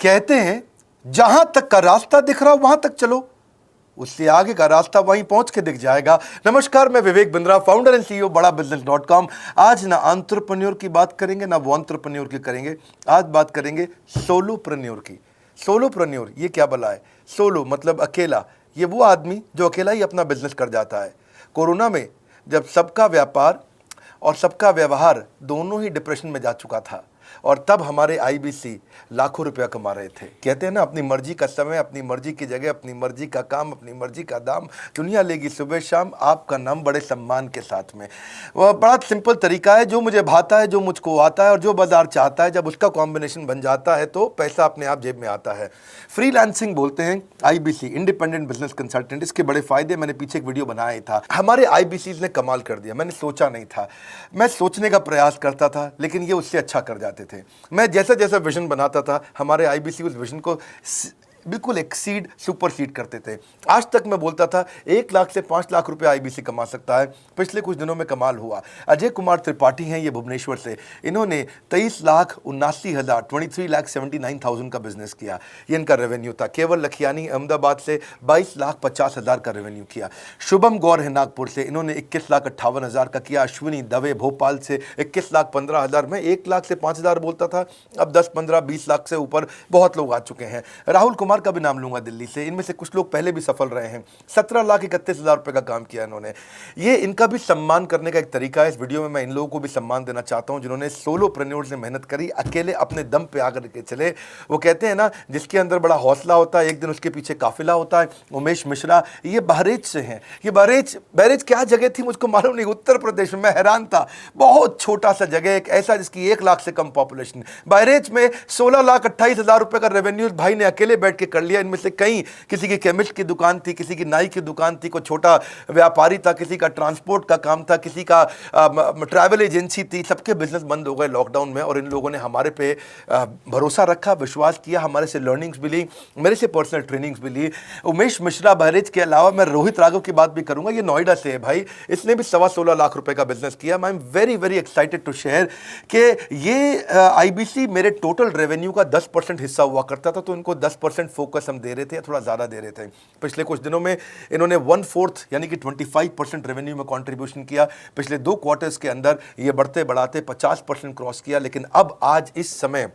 कहते हैं जहां तक का रास्ता दिख रहा वहां तक चलो, उससे आगे का रास्ता वहीं पहुंच के दिख जाएगा। नमस्कार, मैं Vivek Bindra, founder and CEO बड़ाबिजनेस.com। आज ना एंटरप्रेन्योर की बात करेंगे ना वो एंटरप्रेन्योर की करेंगे, आज बात करेंगे सोलोप्रेन्योर की। सोलोप्रेन्योर ये क्या भला है? सोलो मतलब अकेला, ये वो आदमी जो अकेला ही अपना बिजनेस कर जाता है। कोरोना में जब सबका व्यापार और सबका व्यवहार दोनों ही डिप्रेशन में जा चुका था, और तब हमारे आईबीसी लाखों रुपया कमा रहे थे। कहते हैं ना, अपनी मर्जी का समय, अपनी मर्जी की जगह, अपनी मर्जी का काम, अपनी मर्जी का दाम, दुनिया लेगी सुबह शाम आपका नाम बड़े सम्मान के साथ में। वह बड़ा सिंपल तरीका है, जो मुझे भाता है, जो मुझको आता है और जो बाजार चाहता है, जब उसका कॉम्बिनेशन बन जाता है तो पैसा अपने आप जेब में आता है। फ्रीलांसिंग बोलते हैं आईबीसी, इंडिपेंडेंट बिजनेस कंसल्टेंट। इसके बड़े फायदे मैंने पीछे एक वीडियो बनाया था। हमारे आईबीसी ने कमाल कर दिया, मैंने सोचा नहीं था। मैं सोचने का प्रयास करता था लेकिन ये उससे अच्छा कर जाते थे। मैं जैसा जैसा विजन बनाता था, हमारे आईबीसी उस विजन को बिल्कुल एक्सीड, सुपरसीड करते थे। आज तक मैं बोलता था 1 लाख से 5 लाख रुपए आईबीसी कमा सकता है। पिछले कुछ दिनों में कमाल हुआ। अजय कुमार त्रिपाठी हैं ये भुवनेश्वर से, इन्होंने 23,79,000 का बिजनेस किया। ये इनका रेवेन्यू था। केवल लखियानी अहमदाबाद से 22,50,000 का रेवेन्यू किया। शुभम गौर है नागपुर से, इन्होंने 21,58,000 का किया। अश्विनी दवे भोपाल से 21,15,000 में 1 लाख से 5,000 बोलता था, अब 10, 15, 20 लाख से ऊपर बहुत लोग आ चुके हैं। राहुल कुमार का भी नाम लूंगा दिल्ली से, इनमें से कुछ लोग पहले भी सफल रहे हैं। 17,31,000 रुपए का काम किया इन्होंने। ये इनका भी सम्मान करने का एक तरीका है। इस वीडियो में मैं इन लोगों को भी सम्मान देना चाहता हूं जिन्होंने सोलोप्रेन्योर से मेहनत करी, अकेले अपने दम पे आकर के चले। वो कहते हैं ना, जिसके अंदर बड़ा हौसला होता है एक दिन उसके पीछे काफिला होता है। उमेश मिश्रा ये बहरेच से हैं। ये बहरेच क्या जगह थी मुझको मालूम नहीं, उत्तर प्रदेश में। मैं हैरान था, बहुत छोटा सा जगह, एक ऐसा जिसकी 1 लाख से कम पॉपुलेशन। बहरेच में 16,28,000 रुपए का रेवेन्यू भाई ने अकेले बैठ के कर लिया। इनमें से कई, किसी की केमिस्ट की दुकान थी, किसी की नाई की दुकान थी, कोई छोटा व्यापारी था, किसी का ट्रांसपोर्ट का काम था, किसी का ट्रैवल एजेंसी थी। सबके बिजनेस बंद हो गए लॉकडाउन में, और इन लोगों ने हमारे पे भरोसा रखा, विश्वास किया, हमारे से लर्निंग्स भी ली, मेरे से पर्सनल ट्रेनिंग्स भी ली। उमेश मिश्रा बहरेच के अलावा मैं रोहित राघव की बात भी करूंगा, ये नोएडा से है भाई, इसने भी 16.25 लाख रुपए का बिजनेस किया। I am very very excited to share कि ये आईबीसी मेरे टोटल रेवेन्यू का 10% हिस्सा हुआ करता था, तो इनको 10% फोकस हम दे रहे थे, थोड़ा ज़्यादा दे रहे थे। पिछले कुछ दिनों में इन्होंने 1/4 यानी कि 25% रेवेन्यू में कंट्रीब्यूशन किया। पिछले 2 क्वार्टर्स के अंदर ये बढ़ते बढ़ाते 50% क्रॉस किया। लेकिन अब आज इस समय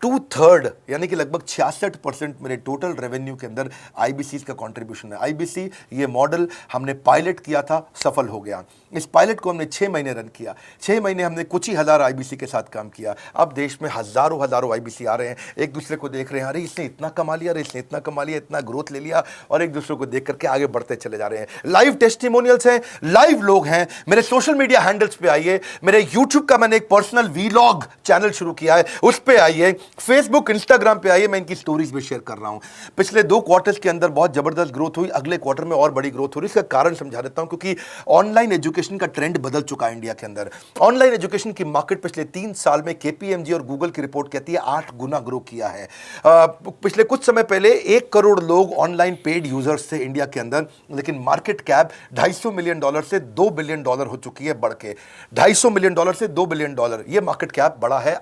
2/3 यानी कि लगभग 66% मेरे टोटल रेवेन्यू के अंदर आईबीसी का कंट्रीब्यूशन है। आईबीसी ये मॉडल हमने पायलट किया था, सफल हो गया। इस पायलट को हमने 6 महीने रन किया। 6 महीने हमने कुछ ही हज़ार आईबीसी के साथ काम किया। अब देश में हज़ारों आईबीसी आ रहे हैं, एक दूसरे को देख रहे हैं, अरे इसने इतना कमा लिया, अरे इसने इतना कमा लिया, इतना ग्रोथ ले लिया, और एक दूसरे को देख करके आगे बढ़ते चले जा रहे हैं। लाइव टेस्टिमोनियल्स हैं, लाइव लोग हैं। मेरे सोशल मीडिया हैंडल्स पे आइए, मेरे यूट्यूब का मैंने एक पर्सनल वीलॉग चैनल शुरू किया है, उस पर आइए, फेसबुक इंस्टाग्राम पे आइए, मैं इनकी स्टोरीज भी शेयर कर रहा हूं। पिछले 2 क्वार्टर्स के अंदर बहुत जबरदस्त ग्रोथ हुई, अगले क्वार्टर में और बड़ी ग्रोथ हो रही है। इसका कारण समझा देता हूं, क्योंकि ऑनलाइन एजुकेशन का ट्रेंड बदल चुका है इंडिया के अंदर। ऑनलाइन एजुकेशन की मार्केट पिछले 3 साल में केपीएमजी और गूगल की रिपोर्ट कहती है 8 गुना ग्रो किया है। पिछले कुछ समय पहले 1 करोड़ लोग ऑनलाइन पेड यूजर्स थे इंडिया के अंदर, लेकिन मार्केट कैप $250 मिलियन से $2 बिलियन हो चुकी है, बढ़ के $250 मिलियन से $2 बिलियन। ये मार्केट कैप बड़ा है।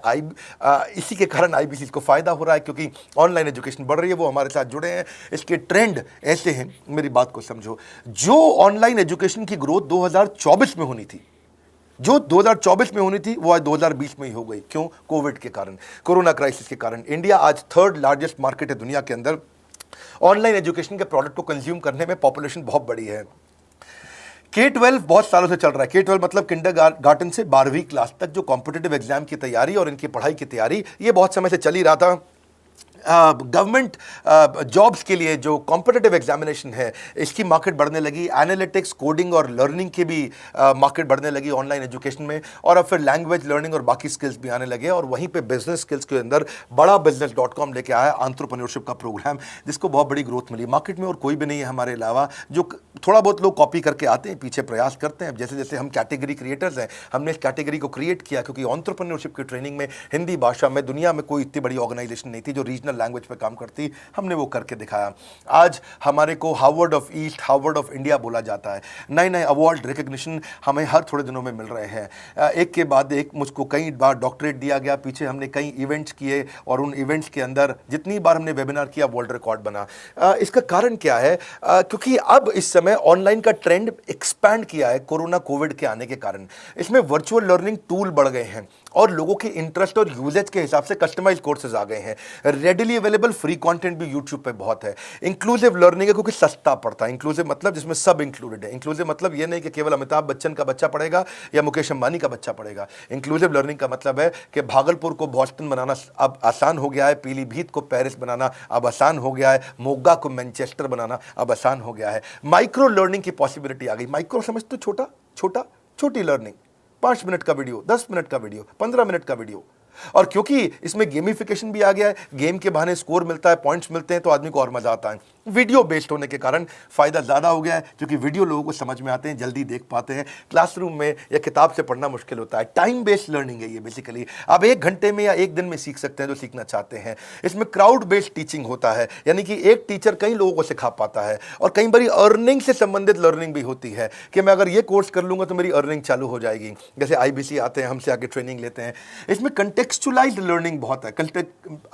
इसी के कारण आईबीसी को फायदा हो रहा है, क्योंकि ऑनलाइन एजुकेशन बढ़ रही है, वो हमारे साथ जुड़े हैं। इसके ट्रेंड ऐसे हैं, मेरी बात को समझो। जो ऑनलाइन एजुकेशन की ग्रोथ 2024 में होनी थी, जो 2024 में होनी थी, वो आज 2020 में ही हो गई। क्यों? कोविड के कारण, कोरोना क्राइसिस के कारण। इंडिया आज 3rd लार्जेस्ट मार्केट है दुनिया के अंदर। ऑनलाइन एजुकेशन के प्रोडक्ट को कंज्यूम करने में पॉपुलेशन बहुत बड़ी है। K-12 बहुत सालों से चल रहा है। K-12 मतलब किंडरगार्टन से 12वीं क्लास तक जो कॉम्पिटिटिव एग्जाम की तैयारी और इनकी पढ़ाई की तैयारी, ये बहुत समय से चल ही रहा था। गवर्नमेंट जॉब्स के लिए जो कॉम्पिटिटिव एग्जामिनेशन है, इसकी मार्केट बढ़ने लगी। एनालिटिक्स, कोडिंग और लर्निंग की भी मार्केट बढ़ने लगी ऑनलाइन एजुकेशन में, और अब फिर लैंग्वेज लर्निंग और बाकी स्किल्स भी आने लगे। और वहीं पे बिजनेस स्किल्स के अंदर बड़ाबिजनेस.com लेके आया एंटरप्रेन्योरशिप का प्रोग्राम, जिसको बहुत बड़ी ग्रोथ मिली मार्केट में। और कोई भी नहीं है हमारे अलावा, जो थोड़ा बहुत लोग कॉपी करके आते हैं, पीछे प्रयास करते हैं। जैसे जैसे हम कैटेगरी क्रिएटर्स हैं, हमने इस कैटेगरी को क्रिएट किया, क्योंकि एंटरप्रेन्योरशिप की ट्रेनिंग में हिंदी भाषा में दुनिया में कोई इतनी बड़ी ऑर्गेनाइजेशन नहीं थी जो रीजनल ओरिजिनल लैंग्वेज पे काम करती, हमने वो करके दिखाया। आज हमारे को Harvard of east, Harvard of India बोला जाता है। नए नए अवार्ड रिकग्निशन हमें हर थोड़े दिनों में मिल रहे हैं, एक के बाद एक। मुझको कई बार डॉक्टरेट दिया गया, पीछे हमने कई इवेंट्स किए और उन इवेंट्स के अंदर जितनी बार हमने वेबिनार किया वर्ल्ड रिकॉर्ड बना। इसका कारण क्या है? क्योंकि अब इस समय ऑनलाइन का ट्रेंड एक्सपैंड किया है कोरोना कोविड के आने के कारण। इसमें वर्चुअल लर्निंग टूल बढ़ गए हैं और लोगों के इंटरेस्ट और यूजेज के हिसाब से कस्टमाइज कोर्सेज आ गए हैं। रेडिली अवेलेबल फ्री कंटेंट भी यूट्यूब पे बहुत है। इंक्लूसिव लर्निंग है क्योंकि सस्ता पड़ता है। इंक्लूसिव मतलब जिसमें सब इंक्लूडेड है। इंक्लूसिव मतलब ये नहीं कि केवल अमिताभ बच्चन का बच्चा पढ़ेगा या मुकेश अंबानी का बच्चा पढ़ेगा। इंक्लूसिव लर्निंग का मतलब है कि भागलपुर को बॉस्टन बनाना अब आसान हो गया है, पीलीभीत को पेरिस बनाना अब आसान हो गया है, मोगा को मैनचेस्टर बनाना अब आसान हो गया है। माइक्रो लर्निंग की पॉसिबिलिटी आ गई। माइक्रो समझ तो छोटा छोटा, छोटी लर्निंग, 5 मिनट का वीडियो, 10 मिनट का वीडियो, 15 मिनट का वीडियो। और क्योंकि इसमें गेमिफिकेशन भी आ गया है, गेम के बहाने स्कोर मिलता है, पॉइंट्स मिलते हैं, तो आदमी को और मजा आता है। वीडियो बेस्ड होने के कारण फायदा ज्यादा हो गया है, क्योंकि वीडियो लोगों को समझ में आते हैं, जल्दी देख पाते हैं। क्लासरूम में या किताब से पढ़ना मुश्किल होता है। टाइम बेस्ड लर्निंग है ये बेसिकली। आप 1 घंटे में या 1 दिन में सीख सकते हैं जो सीखना चाहते हैं। इसमें क्राउड बेस्ड टीचिंग होता है, यानी कि एक टीचर कई लोगों को सिखा पाता है। और कई बार अर्निंग से संबंधित लर्निंग भी होती है कि मैं अगर ये कोर्स कर लूंगा तो मेरी अर्निंग चालू हो जाएगी। जैसे IBC आते हैं, हमसे आगे ट्रेनिंग लेते हैं। इसमें कंटेक्चुअलाइज्ड लर्निंग बहुत है।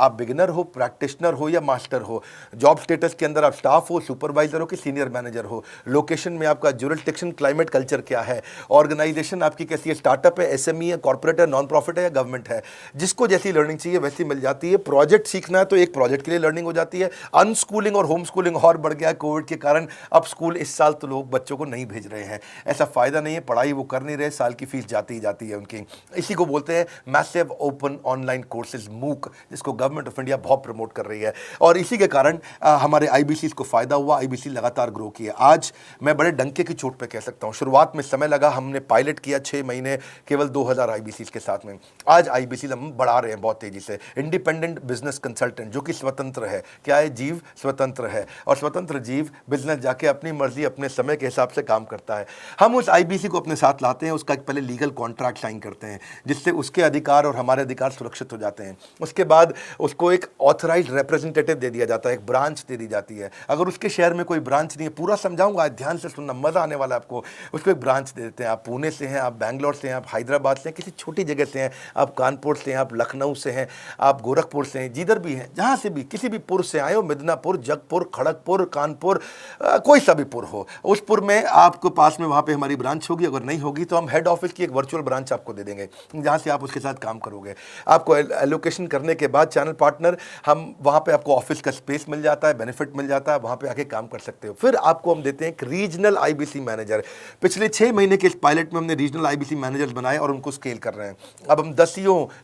आप बिगिनर हो, प्रैक्टिशनर हो या मास्टर हो, जॉब स्टेटस के अंदर आप स्टाफ हो, सुपरवाइजर हो कि सीनियर मैनेजर हो, लोकेशन में आपका जुरिस्डिक्शन, क्लाइमेट, कल्चर क्या है, ऑर्गेनाइजेशन आपकी कैसी है, स्टार्टअप है, SME है, कॉर्पोरेट है, नॉन प्रॉफिट है या गवर्नमेंट है, जिसको जैसी लर्निंग चाहिए वैसी मिल जाती है। प्रोजेक्ट सीखना है तो एक प्रोजेक्ट के लिए लर्निंग हो जाती है। अनस्कूलिंग और होम स्कूलिंग और बढ़ गया है कोविड के कारण। अब स्कूल इस साल तो लोग बच्चों को नहीं भेज रहे हैं, ऐसा फायदा नहीं है, पढ़ाई वो कर नहीं रहे, साल की फीस जाती ही जाती है उनकी। इसी को बोलते हैं massive open online courses, MOOC, जिसको गवर्नमेंट ऑफ इंडिया बहुत प्रमोट कर रही है। और इसी के कारण हमारे IBC को फायदा हुआ। IBC लगातार ग्रो किया। आज मैं बड़े डंके की चोट पे कह सकता हूं, शुरुआत में समय लगा, हमने पायलट किया 6 महीने केवल 2000 IBC के साथ में। आज IBC हम बढ़ा रहे हैं बहुत तेजी से। इंडिपेंडेंट बिजनेस कंसल्टेंट, जो कि स्वतंत्र है। क्या है? जीव स्वतंत्र है, और स्वतंत्र जीव बिजनेस जाके अपनी मर्जी अपने समय के हिसाब से काम करता है। हम उस IBC को अपने साथ लाते हैं, उसका एक पहले लीगल कॉन्ट्रैक्ट साइन करते हैं, जिससे उसके अधिकार और हमारे अधिकार सुरक्षित हो जाते हैं। उसके बाद उसको एक ऑथराइज्ड रिप्रेजेंटेटिव दे दिया जाता है, एक ब्रांच दे दी जाती है। अगर उसके शहर में कोई ब्रांच नहीं है, पूरा समझाऊंगा, ध्यान से सुनना, मजा आने वाला है आपको। उसको एक ब्रांच दे देते हैं। आप पुणे से हैं, आप बैंगलोर से हैं, आप हैदराबाद से हैं, किसी छोटी जगह से हैं, आप कानपुर से हैं, आप लखनऊ से हैं, आप गोरखपुर से हैं, जिधर भी हैं, जहां से भी, किसी भी पुर से आए हो, मिदनापुर, जगपुर, खड़गपुर, कानपुर, कोई सा भी पुर हो, उस पुर में आपको पास में वहां पे हमारी ब्रांच होगी। अगर नहीं होगी तो हम हेड ऑफिस की एक वर्चुअल ब्रांच आपको दे देंगे, जहां से आप उसके साथ काम करोगे। आपको एलोकेशन करने के बाद चैनल पार्टनर, हम वहां पे आपको ऑफिस का स्पेस मिल जाता है, बेनिफिट मिल जाता है, वहां पे आके काम कर सकते हो। फिर आपको हम देते हैं एक रीजनल IBC मैनेजर। पिछले 6 महीने के इस पायलट में हमने रीजनल IBC मैनेजर्स बनाए और उनको स्केल कर रहे हैं। अब हम 10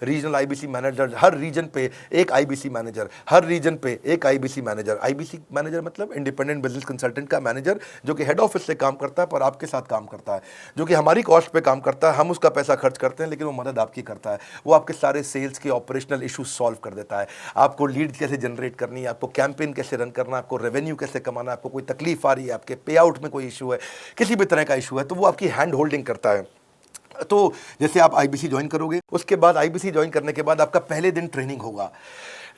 रीजनल IBC मैनेजर, हर रीजन पे एक IBC मैनेजर, हर रीजन पे एक IBC मैनेजर। IBC मैनेजर मतलब इंडिपेंडेंट बिजनेस कंसल्टेंट का मैनेजर, जो कि हेड ऑफिस से काम करता है पर आपके साथ काम करता है, जो कि हमारी कॉस्ट पे काम करता है। हम उसका पैसा खर्च करते हैं, लेकिन वो मदद आपकी करता है। वो आपके सारे सेल्स के ऑपरेशनल इशूज सॉल्व कर देता है। आपको लीड कैसे जनरेट करनी है, आपको कैंपेन कैसे रन करना है, आपको रेवेन्यू कैसे कमाना है, आपको कोई तकलीफ आ रही है, आपके पे आउट में कोई इशू है, किसी भी तरह का इशू है, तो वो आपकी हैंड होल्डिंग करता है। तो जैसे आप IBC ज्वाइन करोगे, उसके बाद IBC ज्वाइन करने के बाद आपका पहले दिन ट्रेनिंग होगा।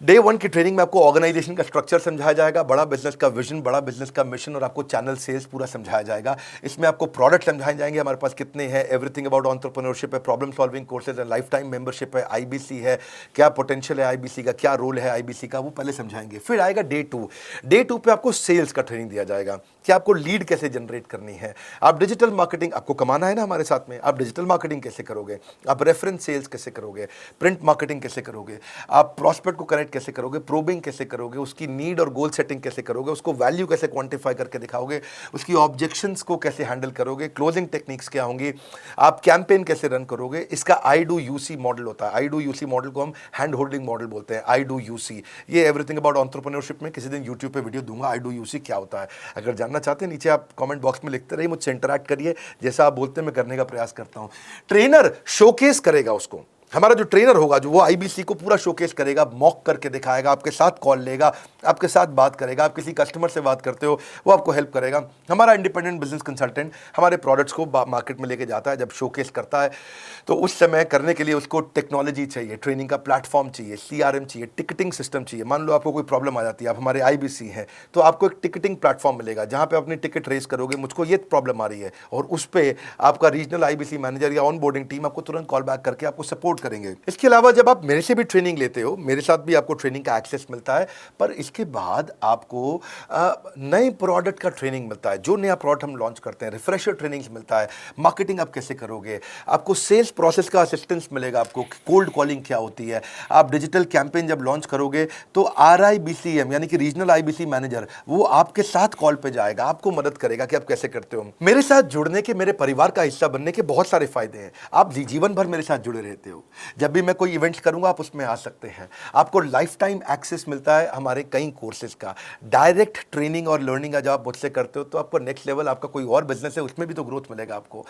डे 1 की ट्रेनिंग में आपको ऑर्गेनाइजेशन का स्ट्रक्चर समझाया जाएगा, बड़ा बिजनेस का विजन, बड़ा बिजनेस का मिशन, और आपको चैनल सेल्स पूरा समझाया जाएगा। इसमें आपको प्रोडक्ट समझाए जाएंगे, हमारे पास कितने हैं, एवरीथिंग अबाउट एंटरप्रेन्योरशिप है, प्रॉब्लम सॉल्विंग कोर्सेज है, लाइफ टाइम मेंबरशिप है, IBC है, क्या पोटेंशियल है IBC का, क्या रोल है IBC का, वो पहले समझाएंगे। फिर आएगा डे 2। डे 2 पे आपको सेल्स का ट्रेनिंग दिया जाएगा कि आपको लीड कैसे जनरेट करनी है। आप डिजिटल मार्केटिंग, आपको कमाना है ना हमारे साथ में, आप डिजिटल मार्केटिंग कैसे करोगे, आप रेफरेंस सेल्स कैसे करोगे, प्रिंट मार्केटिंग कैसे करोगे, आप प्रॉस्पेक्ट को कनेक्ट कैसे करोगे, प्रोबिंग कैसे करोगे, उसकी नीड और गोल सेटिंग कैसे करोगे, उसको वैल्यू कैसे क्वांटिफाई करके दिखाओगे, उसकी ऑब्जेक्शंस को कैसे हैंडल करोगे, क्लोजिंग टेक्निक्स क्या होंगी, आप कैंपेन कैसे रन करोगे। इसका I-Do-U-C मॉडल होता है। I-Do-U-C मॉडल को हम हैंड होल्डिंग मॉडल बोलते हैं। I-Do-U-C, ये एवरीथिंग अबाउट एंटरप्रेन्योरशिप में किसी दिन यूट्यूब पे वीडियो दूंगा, I-Do-U-C क्या होता है। अगर जानना चाहते हैं नीचे आप कमेंट बॉक्स में लिखते रहिए, मुझसे इंटरैक्ट करिए, जैसा आप बोलते हैं मैं करने का प्रयास करता हूं। ट्रेनर शोकेस करेगा उसको, हमारा जो ट्रेनर होगा जो वो आईबीसी को पूरा शोकेस करेगा, मॉक करके दिखाएगा, आपके साथ कॉल लेगा, आपके साथ बात करेगा, आप किसी कस्टमर से बात करते हो वो आपको हेल्प करेगा। हमारा इंडिपेंडेंट बिजनेस कंसल्टेंट हमारे प्रोडक्ट्स को मार्केट में लेके जाता है, जब शोकेस करता है तो उस समय करने के लिए उसको टेक्नोलॉजी चाहिए, ट्रेनिंग का प्लेटफॉर्म चाहिए, सीआरएम चाहिए, टिकटिंग सिस्टम चाहिए। मान लो आपको कोई प्रॉब्लम आ जाती है, आप हमारे आईबीसी हैं, तो आपको एक टिकटिंग प्लेटफॉर्म मिलेगा जहां पे अपनी टिकट रेस करोगे, मुझको ये प्रॉब्लम आ रही है, और उस पर आपका रीजनल आईबीसी मैनेजर या ऑन बोर्डिंग टीम आपको तुरंत कॉल बैक करके आपको सपोर्ट करेंगे। इसके अलावा जब आप मेरे से भी ट्रेनिंग लेते हो, मेरे साथ भी आपको ट्रेनिंग का एक्सेस मिलता है, पर इसके बाद आपको नए प्रोडक्ट का ट्रेनिंग मिलता है। जो नया प्रोडक्ट हम लॉन्च करते हैं, रिफ्रेशर ट्रेनिंग मिलता है, मार्केटिंग आप कैसे करोगे, आपको सेल्स प्रोसेस का असिस्टेंस मिलेगा, आपको कोल्ड कॉलिंग क्या होती है, आप डिजिटल कैंपेन जब लॉन्च करोगे तो RIBCM यानी कि रीजनल आईबीसी मैनेजर वो आपके साथ कॉल पे जाएगा, आपको मदद करेगा कि आप कैसे करते हो। मेरे साथ जुड़ने के, मेरे परिवार का हिस्सा बनने के बहुत सारे फायदे हैं। आप जीवन भर मेरे साथ जुड़े रहते हो, जब भी मैं कोई इवेंट्स करूंगा आप उसमें आ सकते हैं, आपको लाइफ टाइम एक्सेस मिलता है हमारे कई कोर्सेज का, डायरेक्ट ट्रेनिंग और लर्निंग जब आप मुझसे करते हो तो आपको नेक्स्ट लेवल, आपका कोई और बिजनेस है उसमें भी तो ग्रोथ मिलेगा आपको।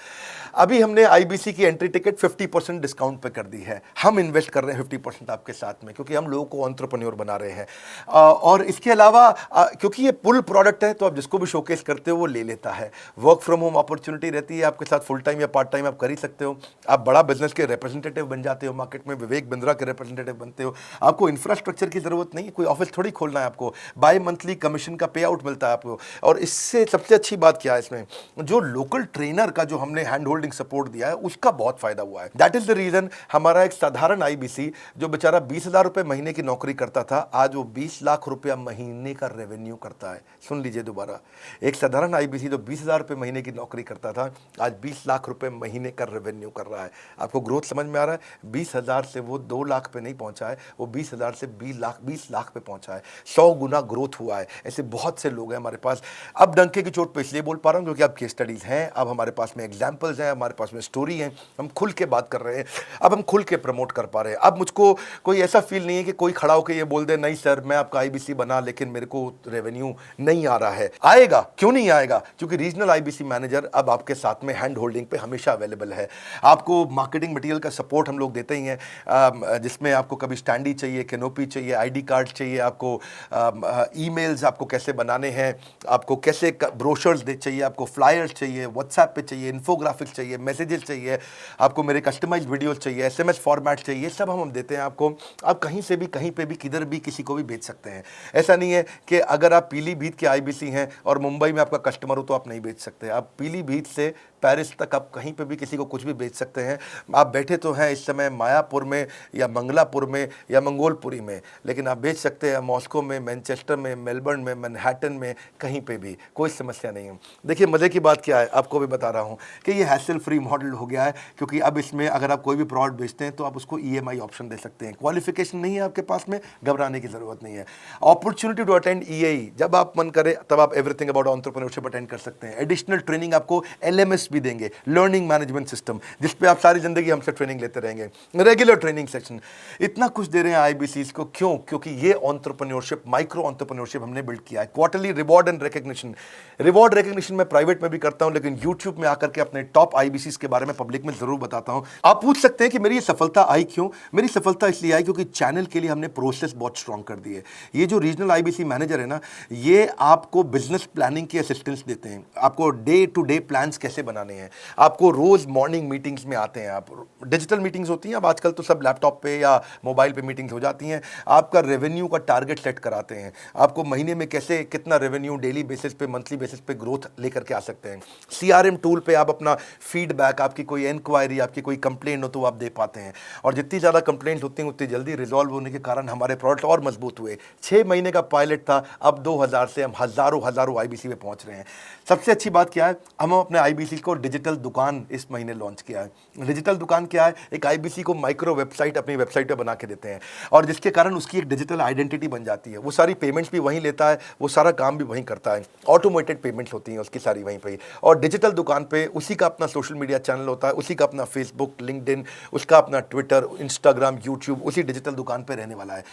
अभी हमने आईबीसी की एंट्री टिकट 50% डिस्काउंट पे कर दी है, हम इन्वेस्ट कर रहे हैं 50% आपके साथ में, क्योंकि हम लोगों को एंटरप्रेन्योर बना रहे हैं। और इसके अलावा क्योंकि ये पुल प्रोडक्ट है तो आप जिसको भी शोकेस करते हो वो ले लेता है। वर्क फ्रॉम होम अपॉर्चुनिटी रहती है आपके साथ, फुल टाइम या पार्ट टाइम आप कर ही सकते हो। आप बड़ा बिजनेस के रिप्रेजेंटेटिव बन जाते हो, मार्केट में विवेक बिंद्रा के रिप्रेजेंटेटिव बनते हो। आपको इंफ्रास्ट्रक्चर की जरूरत नहीं है, कोई ऑफिस थोड़ी खोलना है आपको, बाय मंथली कमीशन का पे आउट मिलता है आपको। और इससे सबसे अच्छी बात क्या है इसमें, जो लोकल ट्रेनर का जो हमने हैंड होल्डिंग सपोर्ट दिया है उसका बहुत फायदा हुआ है। दैट इज द रीजन हमारा एक साधारण आईबीसी जो बेचारा 20,000 रुपए महीने की नौकरी करता था, आज वो 20 लाख रुपया महीने का रेवेन्यू करता है। सुन लीजिए दोबारा, एक साधारण आईबीसी जो 20,000 रुपए महीने की नौकरी करता था, आज 20 लाख रुपए महीने का रेवेन्यू कर रहा है। आपको ग्रोथ समझ में आ रहा है? 20,000 से वो 2 लाख पे नहीं पहुंचा है, वो 20,000 से 20 लाख पे पहुंचा है। 100 गुना ग्रोथ हुआ है। ऐसे बहुत से लोग हैं हमारे पास। अब डंके की चोट पे इसलिए बोल पा रहा हूं क्योंकि अब केस स्टडीज हैं, अब हमारे पास में एग्जाम्पल्स हैं, हमारे पास में स्टोरी है, हम खुल के बात कर रहे हैं, अब हम खुल के प्रमोट कर पा रहे हैं। अब मुझको कोई ऐसा फील नहीं है कि कोई खड़ा होकर ये बोल दे नहीं सर मैं आपका आईबीसी बना लेकिन मेरे को रेवेन्यू नहीं आ रहा है। आएगा, क्यों नहीं आएगा? क्योंकि रीजनल आईबीसी मैनेजर अब आपके साथ में हैंड होल्डिंग पे हमेशा अवेलेबल है। आपको मार्केटिंग मटेरियल का सपोर्ट हम लोग देते ही हैं, जिसमें आपको कभी स्टैंडी चाहिए, कैनोपी चाहिए, आईडी कार्ड चाहिए, आपको ईमेल्स आपको कैसे बनाने हैं, आपको कैसे ब्रोशर्स चाहिए, आपको फ्लायर्स चाहिए, व्हाट्सएप पे चाहिए, इन्फोग्राफिक्स चाहिए, मैसेजेस चाहिए, आपको मेरे कस्टमाइज्ड वीडियोस चाहिए, SMS फॉर्मेट चाहिए, सब हम देते हैं आपको। आप कहीं से भी, कहीं पे भी, किधर भी, किसी को भी भेज सकते हैं। ऐसा नहीं है कि अगर आप पीलीभीत के आईबीसी हैं और मुंबई में आपका कस्टमर हो तो आप नहीं बेच सकते। आप पीलीभीत से पेरिस तक आप कहीं पे भी किसी को कुछ भी बेच सकते हैं। आप बैठे तो हैं इस समय मायापुर में या मंगलापुर में या मंगोलपुरी में, लेकिन आप बेच सकते हैं मॉस्को में, मैनचेस्टर में, मेलबर्न में, मैनहट्टन में, कहीं पे भी, कोई समस्या नहीं है। देखिए मज़े की बात क्या है, आपको भी बता रहा हूँ कि ये हैसल फ्री मॉडल हो गया है, क्योंकि अब इसमें अगर आप कोई भी प्रोडक्ट बेचते हैं तो आप उसको EMI ऑप्शन दे सकते हैं। क्वालिफिकेशन नहीं है आपके पास में, घबराने की जरूरत नहीं है। अपॉर्चुनिटी टू अटेंड EAE, जब आप मन करे तब आप एवरीथिंग अबाउट एंटरप्रेन्योरशिप अटेंड कर सकते हैं। एडिशनल ट्रेनिंग आपको LMS भी देंगे, लर्निंग मैनेजमेंट सिस्टम, जिस पे आप सारी जिंदगी हमसे ट्रेनिंग लेते रहेंगे। रेगुलर ट्रेनिंग सेक्शन, इतना कुछ दे रहे हैं आईबीसीज को। क्यों? क्योंकि ये एंटरप्रेन्योरशिप, माइक्रो एंटरप्रेन्योरशिप हमने बिल्ड किया है। Quarterly reward and recognition, reward recognition मैं प्राइवेट में भी करता हूं, लेकिन यूट्यूब में आकर के अपने टॉप आईबीसीज के बारे में पब्लिक में जरूर बताता हूं। आप पूछ सकते हैं कि मेरी ये सफलता आई क्यों? मेरी सफलता इसलिए आई क्योंकि चैनल के लिए हमने प्रोसेस बहुत स्ट्रांग कर दी है। ये जो रीजनल आईबीसी मैनेजर है ना, ये आपको बिजनेस प्लानिंग की असिस्टेंस देते हैं, आपको डे टू डे प्लान्स कैसे बनाने हैं, आपको रोज मॉर्निंग मीटिंग्स में आते हैं। आप डिजिटल मीटिंग्स होती हैं, अब आजकल तो सब लैपटॉप पे या मोबाइल पे मीटिंग्स हो जाती हैं। आपका रेवेन्यू का टारगेट सेट कराते हैं, आपको महीने में कैसे कितना रेवेन्यू डेली बेसिस पे, मंथली बेसिस पे ग्रोथ लेकर के आ सकते हैं। CRM टूल पे आप अपना फीडबैक, आपकी कोई इंक्वायरी, आपकी कोई कंप्लेंट हो तो आप दे पाते हैं, और जितनी ज़्यादा कंप्लेंट होती हैं उतनी जल्दी रिजॉल्व होने के कारण हमारे प्रोडक्ट और मजबूत हुए। 6 महीने का पायलट था, अब 2000 से हम हज़ारों आईबीसी में पहुंच रहे हैं। सबसे अच्छी बात क्या है, हम अपने आईबीसी को डिजिटल दुकान इस महीने लॉन्च किया है। डिजिटल दुकान क्या है? एक आईबीसी को माइक्रो वेबसाइट अपनी वेबसाइट पे बना के देते हैं, और जिसके कारण उसकी एक डिजिटल आइडेंटिटी बन जाती है। वो सारी पेमेंट्स भी वहीं लेता है, वो सारा काम भी वहीं करता है, ऑटोमेटेड पेमेंट्स होती हैं उसकी सारी वहीं पे। और डिजिटल दुकान पे उसी का अपना सोशल मीडिया चैनल होता है, उसी का अपना फेसबुक, लिंक्डइन, उसका अपना ट्विटर, इंस्टाग्राम, यूट्यूब उसी डिजिटल दुकान पे रहने वाला है।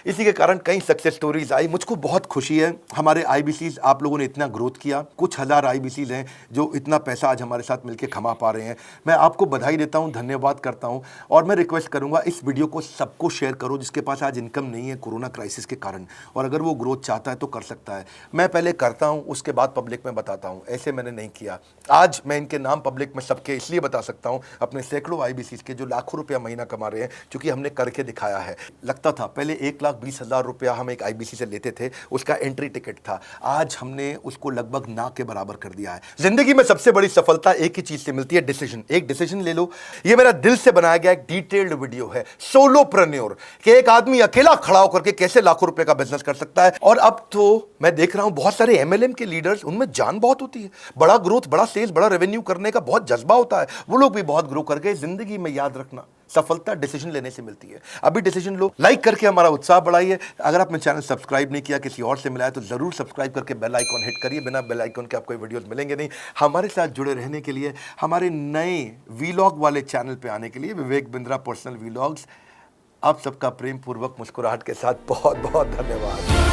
इसी के कारण कई सक्सेस स्टोरीज आई। मुझको बहुत खुशी है हमारे आईबीसीज, आप लोगों ने इतना ग्रोथ किया। कुछ हज़ार आईबीसीज हैं जो इतना पैसा आज हमारे साथ मिलकर कमा पा रहे हैं। मैं आपको बधाई देता हूं, धन्यवाद करता हूं। और मैं रिक्वेस्ट करूंगा इस वीडियो को सबको शेयर करो जिसके पास आज इनकम नहीं है कोरोना क्राइसिस के कारण, और अगर वो ग्रोथ चाहता है तो कर सकता है। मैं पहले करता हूं, उसके बाद पब्लिक में बताता हूं, ऐसे मैंने नहीं किया। आज मैं इनके नाम पब्लिक में सबके इसलिए बता सकता हूं, अपने सैकड़ों IBCs के जो लाखों रुपया महीना कमा रहे हैं, क्योंकि हमने करके दिखाया है। लगता था पहले 1,20,000 रुपया हम एक IBC से लेते थे, उसका एंट्री टिकट था, आज हमने उसको लगभग ना के बराबर कर दिया है। जिंदगी में सबसे बड़ी सफलता एक ही चीज से मिलती है, डिसीजन। एक डिसीजन ले लो। ये मेरा दिल से बनाया गया एक डिटेल्ड वीडियो है, सोलोप्रेन्योर, कि एक आदमी अकेला खड़ा होकर के कैसे लाखों रुपए का बिजनेस कर सकता है। और अब तो मैं देख रहा हूं बहुत सारे MLM के लीडर्स, उनमें जान बहुत होती है, बड़ा ग्रोथ, बड़ा सेल्स, बड़ा रेवेन्यू करने का बहुत जज्बा होता है, वो लोग भी बहुत ग्रो कर गए। जिंदगी में याद रखना, सफलता डिसीजन लेने से मिलती है। अभी डिसीजन लो, लाइक करके हमारा उत्साह बढ़ाइए। अगर आपने चैनल सब्सक्राइब नहीं किया, किसी और से मिला है, तो जरूर सब्सक्राइब करके बेल आइकॉन हिट करिए। बिना बेल आइकॉन के आपको वीडियोस मिलेंगे नहीं। हमारे साथ जुड़े रहने के लिए, हमारे नए वीलॉग वाले चैनल पे आने के लिए, विवेक बिंद्रा पर्सनल वीलॉग्स, आप सबका प्रेम पूर्वक मुस्कुराहट के साथ बहुत बहुत धन्यवाद।